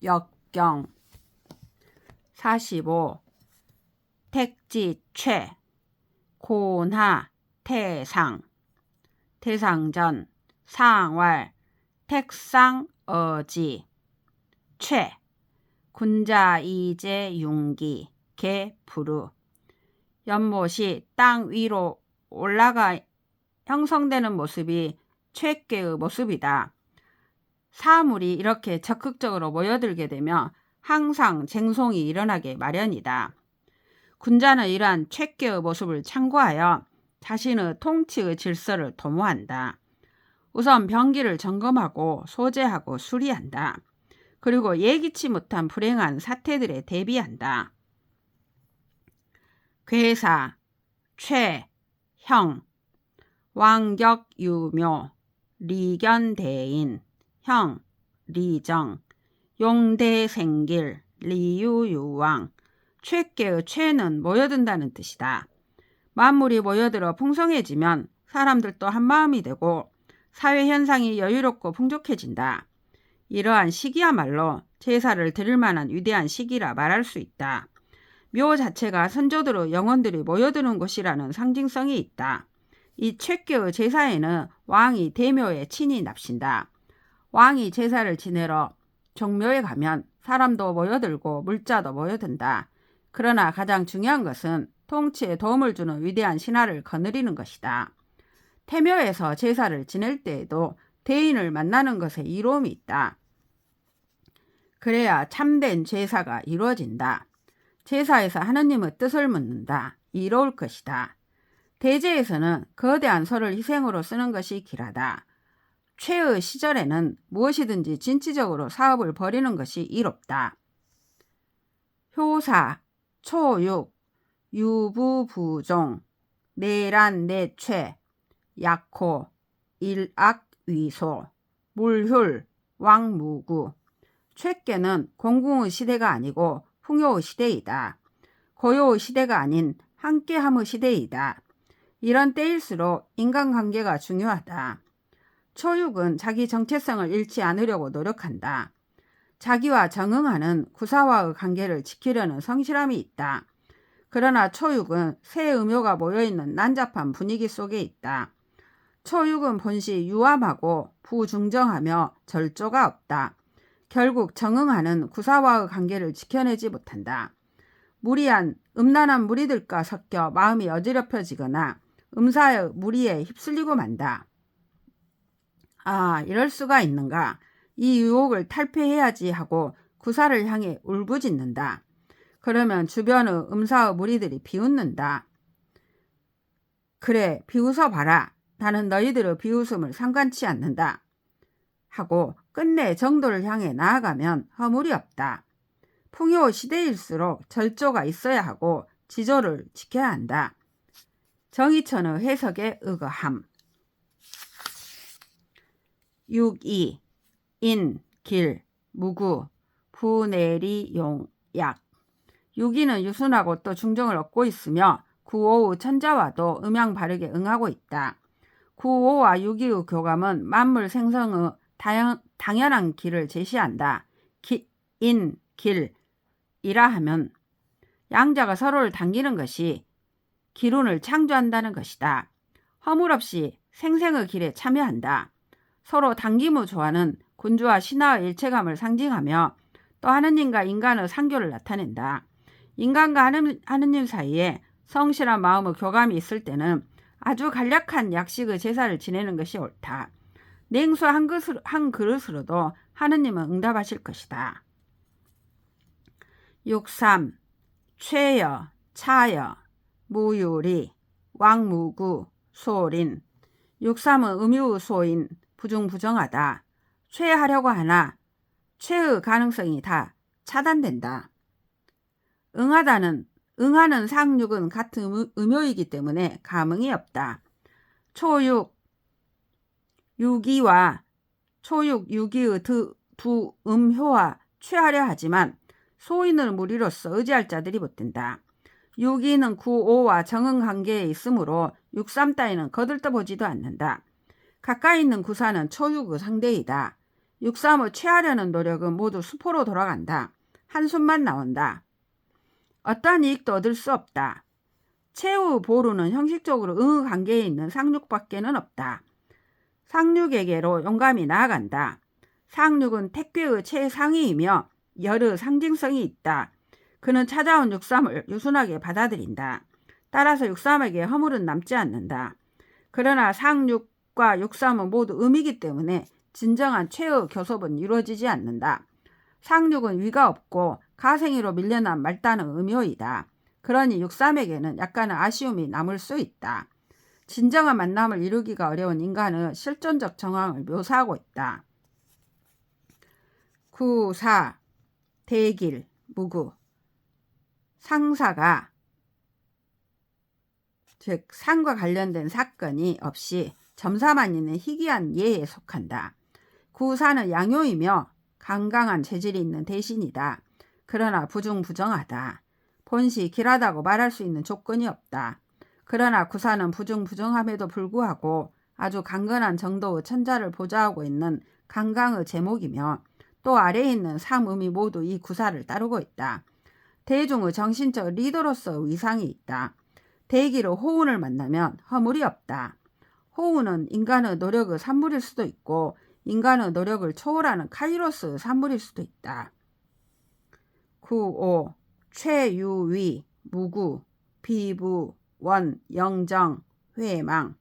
역경 45. 택지 최 고나 태상 태상전 상왈 택상 어지 최 군자 이제 융기 개 부루 연못이 땅 위로 올라가 형성되는 모습이 최께의 모습이다. 사물이 이렇게 적극적으로 모여들게 되면 항상 쟁송이 일어나게 마련이다. 군자는 이러한 최께의 모습을 참고하여 자신의 통치의 질서를 도모한다. 우선 병기를 점검하고 소재하고 수리한다. 그리고 예기치 못한 불행한 사태들에 대비한다. 괴사, 최, 형, 왕격유묘, 리견대인, 형, 리정, 용대생길, 리유유왕. 최께의 최는 모여든다는 뜻이다. 만물이 모여들어 풍성해지면 사람들도 한마음이 되고 사회현상이 여유롭고 풍족해진다. 이러한 시기야말로 제사를 드릴 만한 위대한 시기라 말할 수 있다. 묘 자체가 선조들의 영혼들이 모여드는 곳이라는 상징성이 있다. 이 최께의 제사에는 왕이 대묘에 친히 납신다. 왕이 제사를 지내러 종묘에 가면 사람도 모여들고 물자도 모여든다. 그러나 가장 중요한 것은 통치에 도움을 주는 위대한 신하를 거느리는 것이다. 태묘에서 제사를 지낼 때에도 대인을 만나는 것에 이로움이 있다. 그래야 참된 제사가 이루어진다. 제사에서 하느님의 뜻을 묻는다. 이로울 것이다. 대제에서는 거대한 소를 희생으로 쓰는 것이 길하다. 최의 시절에는 무엇이든지 진취적으로 사업을 벌이는 것이 이롭다. 효사, 초육, 유부부종, 내란내최, 약호, 일악위소, 물휼, 왕무구. 최께는 공궁의 시대가 아니고 풍요의 시대이다. 고요의 시대가 아닌 함께함의 시대이다. 이런 때일수록 인간관계가 중요하다. 초육은 자기 정체성을 잃지 않으려고 노력한다. 자기와 정응하는 구사와의 관계를 지키려는 성실함이 있다. 그러나 초육은 새 음요가 모여있는 난잡한 분위기 속에 있다. 초육은 본시 유암하고 부중정하며 절조가 없다. 결국 정응하는 구사와의 관계를 지켜내지 못한다. 무리한 음란한 무리들과 섞여 마음이 어지럽혀지거나 음사의 무리에 휩쓸리고 만다. 아, 이럴 수가 있는가. 이 유혹을 탈피해야지 하고 구사를 향해 울부짖는다. 그러면 주변의 음사의 무리들이 비웃는다. 그래, 비웃어 봐라. 나는 너희들의 비웃음을 상관치 않는다. 하고 끝내 정도를 향해 나아가면 허물이 없다. 풍요 시대일수록 절조가 있어야 하고 지조를 지켜야 한다. 정의천의 해석에 의거함. 6.2 인, 길, 무구, 부내리, 용, 약. 6.2는 유순하고 또 중정을 얻고 있으며 9.5의 천자와도 음양 바르게 응하고 있다. 9.5와 6.2의 교감은 만물 생성의 당연한 길을 제시한다. 인, 길이라 하면 양자가 서로를 당기는 것이 기운을 창조한다는 것이다. 허물없이 생생의 길에 참여한다. 서로 당김의 조화는 군주와 신하의 일체감을 상징하며 또 하느님과 인간의 상교를 나타낸다. 인간과 하느님 사이에 성실한 마음의 교감이 있을 때는 아주 간략한 약식의 제사를 지내는 것이 옳다. 냉수 한 그릇으로도 하느님은 응답하실 것이다. 6.3 최여, 차여, 무유리, 왕무구, 소린. 6.3은 음유의 소인, 부중부정하다. 최하려고 하나 최의 가능성이 다 차단된다. 응하는 상육은 같은 음요이기 때문에 감흥이 없다. 초육, 유기와 초육, 유기의 두 음효와 취하려 하지만 소인을 무리로서 의지할 자들이 못 된다. 6.2는 9.5와 정응관계에 있으므로 6.3 따위는 거들떠보지도 않는다. 가까이 있는 구사는 초육의 상대이다. 육삼의 취하려는 노력은 모두 수포로 돌아간다. 한숨만 나온다. 어떠한 이익도 얻을 수 없다. 최후 보루는 형식적으로 응의 관계에 있는 상륙밖에는 없다. 상륙에게로 용감히 나아간다. 상륙은 택괴의 최상위이며 열의 상징성이 있다. 그는 찾아온 육삼을 유순하게 받아들인다. 따라서 육삼에게 허물은 남지 않는다. 그러나 상륙과 육삼은 모두 음이기 때문에 진정한 최의 교섭은 이루어지지 않는다. 상륙은 위가 없고 가생이로 밀려난 말단의 음요이다. 그러니 육삼에게는 약간의 아쉬움이 남을 수 있다. 진정한 만남을 이루기가 어려운 인간의 실존적 정황을 묘사하고 있다. 구사, 대길, 무구. 상사가 즉 상과 관련된 사건이 없이 점사만 있는 희귀한 예에 속한다. 구사는 양요이며 강강한 재질이 있는 대신이다. 그러나 부중부정하다. 본시 길하다고 말할 수 있는 조건이 없다. 그러나 구사는 부중부정함에도 불구하고 아주 강건한 정도의 천자를 보좌하고 있는 강강의 제목이며 또 아래에 있는 삼음이 모두 이 구사를 따르고 있다. 대중의 정신적 리더로서의 위상이 있다. 대기로 호운을 만나면 허물이 없다. 호운은 인간의 노력의 산물일 수도 있고 인간의 노력을 초월하는 카이로스의 산물일 수도 있다. 9.5. 최유위, 무구, 비부, 원, 영정, 회망.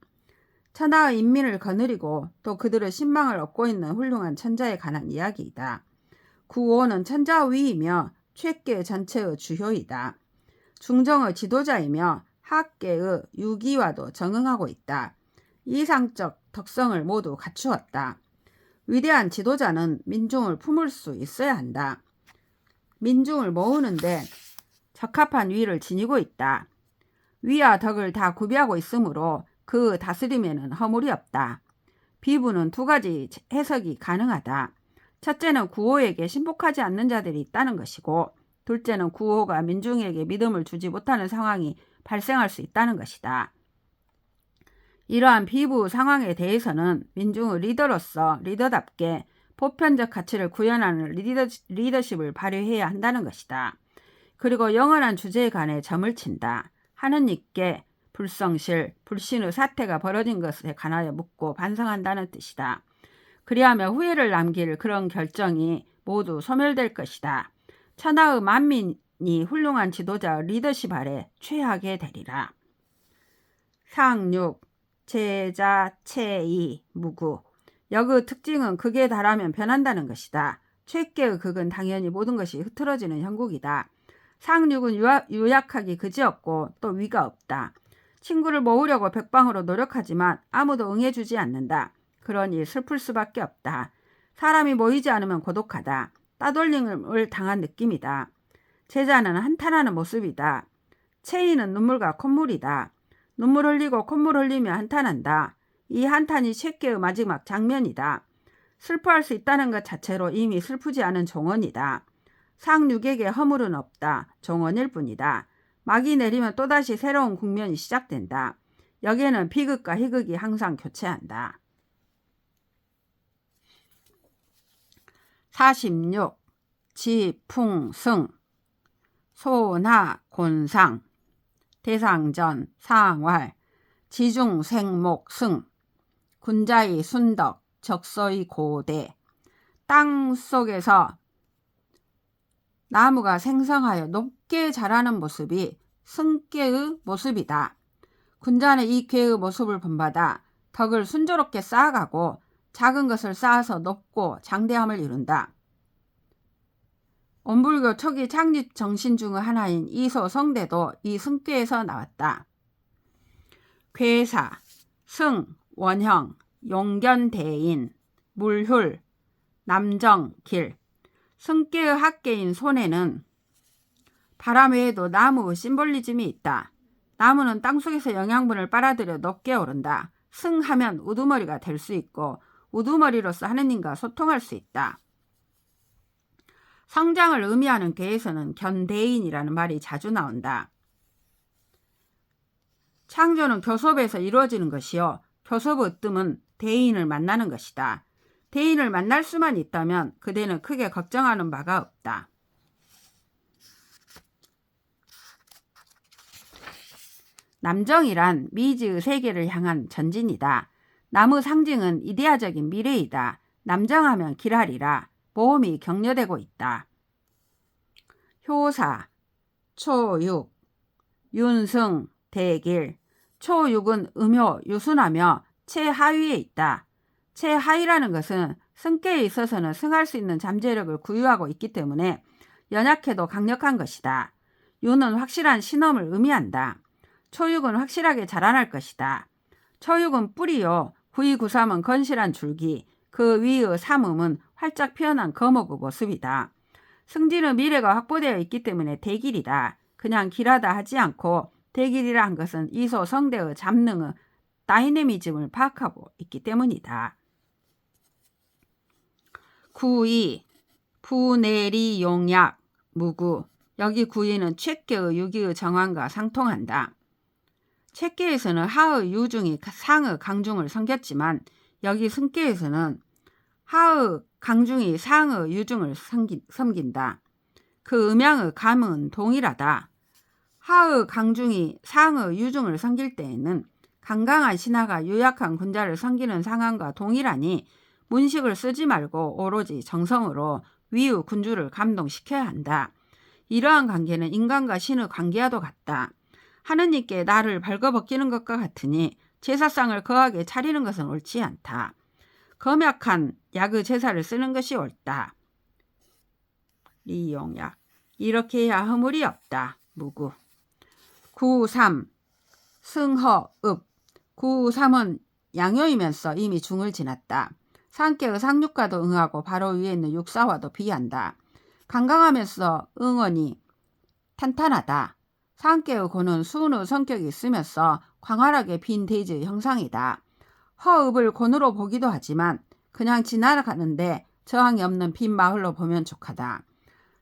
천하의 인민을 거느리고 또 그들의 신망을 얻고 있는 훌륭한 천자에 관한 이야기이다. 9.5는 천자의 위이며 최계 전체의 주효이다. 중정의 지도자이며 학계의 유기와도 정응하고 있다. 이상적 덕성을 모두 갖추었다. 위대한 지도자는 민중을 품을 수 있어야 한다. 민중을 모으는데 적합한 위를 지니고 있다. 위와 덕을 다 구비하고 있으므로 그 다스림에는 허물이 없다. 비부는 두 가지 해석이 가능하다. 첫째는 구호에게 신복하지 않는 자들이 있다는 것이고 둘째는 구호가 민중에게 믿음을 주지 못하는 상황이 발생할 수 있다는 것이다. 이러한 비부 상황에 대해서는 민중의 리더로서 리더답게 보편적 가치를 구현하는 리더십을 발휘해야 한다는 것이다. 그리고 영원한 주제에 관해 점을 친다. 하느님께 불성실, 불신의 사태가 벌어진 것에 관하여 묻고 반성한다는 뜻이다. 그리하며 후회를 남길 그런 결정이 모두 소멸될 것이다. 천하의 만민이 훌륭한 지도자의 리더십 아래 취하게 되리라. 상육, 제자, 체이, 무구. 역의 특징은 극에 달하면 변한다는 것이다. 최계의 극은 당연히 모든 것이 흐트러지는 형국이다. 상육은 유약하기 그지없고 또 위가 없다. 친구를 모으려고 백방으로 노력하지만 아무도 응해주지 않는다. 그러니 슬플 수밖에 없다. 사람이 모이지 않으면 고독하다. 따돌림을 당한 느낌이다. 제자는 한탄하는 모습이다. 체이는 눈물과 콧물이다. 눈물 흘리고 콧물 흘리며 한탄한다. 이 한탄이 최계의 마지막 장면이다. 슬퍼할 수 있다는 것 자체로 이미 슬프지 않은 종언이다. 상육에게 허물은 없다. 종언일 뿐이다. 막이 내리면 또다시 새로운 국면이 시작된다. 여기에는 비극과 희극이 항상 교체한다. 46. 지풍승, 소나 곤상, 대상전, 상활, 지중생목 승, 군자의 순덕, 적서의 고대. 땅 속에서 나무가 생성하여 높게 자라는 모습이 승계의 모습이다. 군자는 이 괴의 모습을 본받아 덕을 순조롭게 쌓아가고 작은 것을 쌓아서 높고 장대함을 이룬다. 온불교 초기 창립 정신 중의 하나인 이소성대도 이 승계에서 나왔다. 괴사, 승, 원형, 용견대인, 물훌, 남정, 길. 승계의 학계인 손에는 바람 외에도 나무의 심볼리즘이 있다. 나무는 땅속에서 영양분을 빨아들여 높게 오른다. 승하면 우두머리가 될 수 있고 우두머리로서 하느님과 소통할 수 있다. 성장을 의미하는 괴에서는 견대인이라는 말이 자주 나온다. 창조는 교섭에서 이루어지는 것이요 교섭의 뜻은 대인을 만나는 것이다. 대인을 만날 수만 있다면 그대는 크게 걱정하는 바가 없다. 남정이란 미지의 세계를 향한 전진이다. 나무 상징은 이데아적인 미래이다. 남정하면 길하리라. 모험이 격려되고 있다. 효사, 초육, 윤승, 대길. 초육은 음효, 유순하며 최하위에 있다. 최하위라는 것은 승계에 있어서는 승할 수 있는 잠재력을 구유하고 있기 때문에 연약해도 강력한 것이다. 유는 확실한 신엄을 의미한다. 초육은 확실하게 자라날 것이다. 초육은 뿌리요, 9293은 건실한 줄기, 그 위의 삼음은 활짝 피어난 거목의 모습이다. 승진의 미래가 확보되어 있기 때문에 대길이다. 그냥 길하다 하지 않고 대길이라 한 것은 이소 성대의 잡능의 다이내미즘을 파악하고 있기 때문이다. 9이 부내리 용약 무구. 여기 9이는 최계의 유기의 정황과 상통한다. 최계에서는 하의 유중이 상의 강중을 섬겼지만 여기 승계에서는 하의 강중이 상의 유중을 섬긴다. 그 음양의 감은 동일하다. 하의 강중이 상의 유중을 섬길 때에는 강강한 신하가 유약한 군자를 섬기는 상황과 동일하니 문식을 쓰지 말고 오로지 정성으로 위의 군주를 감동시켜야 한다. 이러한 관계는 인간과 신의 관계와도 같다. 하느님께 나를 벌거벗기는 것과 같으니 제사상을 거하게 차리는 것은 옳지 않다. 검약한 약의 제사를 쓰는 것이 옳다. 리용약. 이렇게 해야 허물이 없다. 무구. 9.3 승허읍. 9.3은 양요이면서 이미 중을 지났다. 상계의 상육과도 응하고 바로 위에 있는 육사와도 비한다. 강강하면서 응언이 탄탄하다. 상계의 고는 수은의 성격이 있으면서 광활하게 빈 대지의 형상이다. 허읍을 곤으로 보기도 하지만 그냥 지나가는데 저항이 없는 빈 마을로 보면 족하다.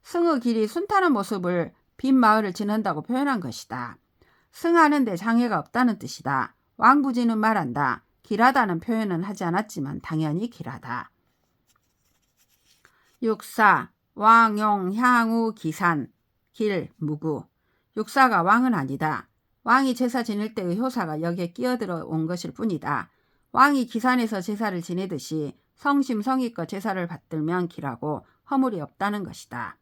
승의 길이 순탄한 모습을 빈 마을을 지난다고 표현한 것이다. 승하는데 장애가 없다는 뜻이다. 왕부지는 말한다. 길하다는 표현은 하지 않았지만 당연히 길하다. 6사 왕용 향후 기산 길 무구. 육사가 왕은 아니다. 왕이 제사 지낼 때의 효사가 여기에 끼어들어 온 것일 뿐이다. 왕이 기산에서 제사를 지내듯이 성심성의껏 제사를 받들면 길하고 허물이 없다는 것이다.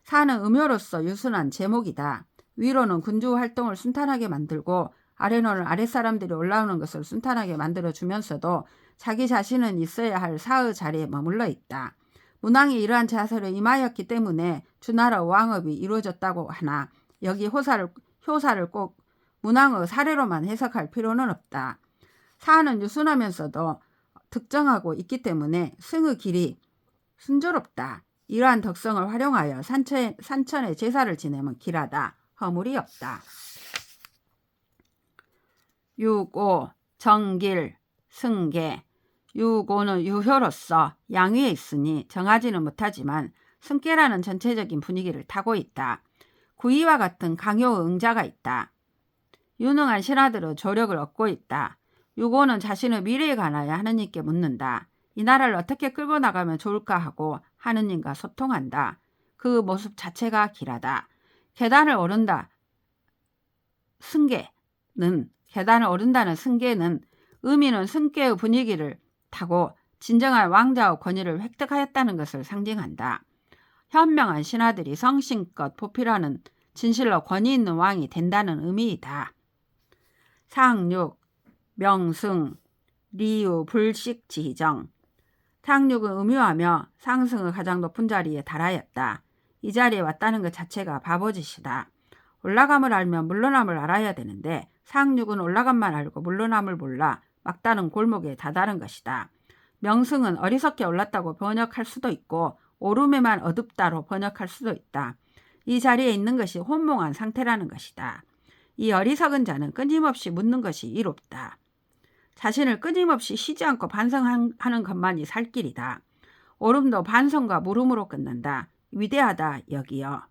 사는 음효로서 유순한 제목이다. 위로는 군주 활동을 순탄하게 만들고 아래로는 아랫사람들이 올라오는 것을 순탄하게 만들어주면서도 자기 자신은 있어야 할 사의 자리에 머물러 있다. 문왕이 이러한 자세로 임하였기 때문에 주나라 왕업이 이루어졌다고 하나 여기 효사를 꼭 문왕의 사례로만 해석할 필요는 없다. 사는 유순하면서도 특정하고 있기 때문에 승의 길이 순조롭다. 이러한 덕성을 활용하여 산천에 제사를 지내면 길하다. 허물이 없다. 6.5 정길 승계. 6.5는 유효로서 양위에 있으니 정하지는 못하지만 승계라는 전체적인 분위기를 타고 있다. 9위와 같은 강요의 응자가 있다. 유능한 신하들의 조력을 얻고 있다. 6.5는 자신의 미래에 관하여 하느님께 묻는다. 이 나라를 어떻게 끌고 나가면 좋을까 하고 하느님과 소통한다. 그 모습 자체가 길하다. 계단을 오른다. 계단을 오른다는 승계는 의미는 승계의 분위기를 타고 진정한 왕자의 권위를 획득하였다는 것을 상징한다. 현명한 신하들이 성심껏 보필하는 진실로 권위 있는 왕이 된다는 의미이다. 상육, 명승, 리유, 불식, 지정. 상육은 음유하며 상승의 가장 높은 자리에 달하였다. 이 자리에 왔다는 것 자체가 바보짓이다. 올라감을 알면 물러남을 알아야 되는데 상육은 올라감만 알고 물러남을 몰라 막다른 골목에 다다른 것이다. 명승은 어리석게 올랐다고 번역할 수도 있고 오름에만 어둡다로 번역할 수도 있다. 이 자리에 있는 것이 혼몽한 상태라는 것이다. 이 어리석은 자는 끊임없이 묻는 것이 이롭다. 자신을 끊임없이 쉬지 않고 반성하는 것만이 살 길이다. 오름도 반성과 물음으로 끝난다. 위대하다 여기여.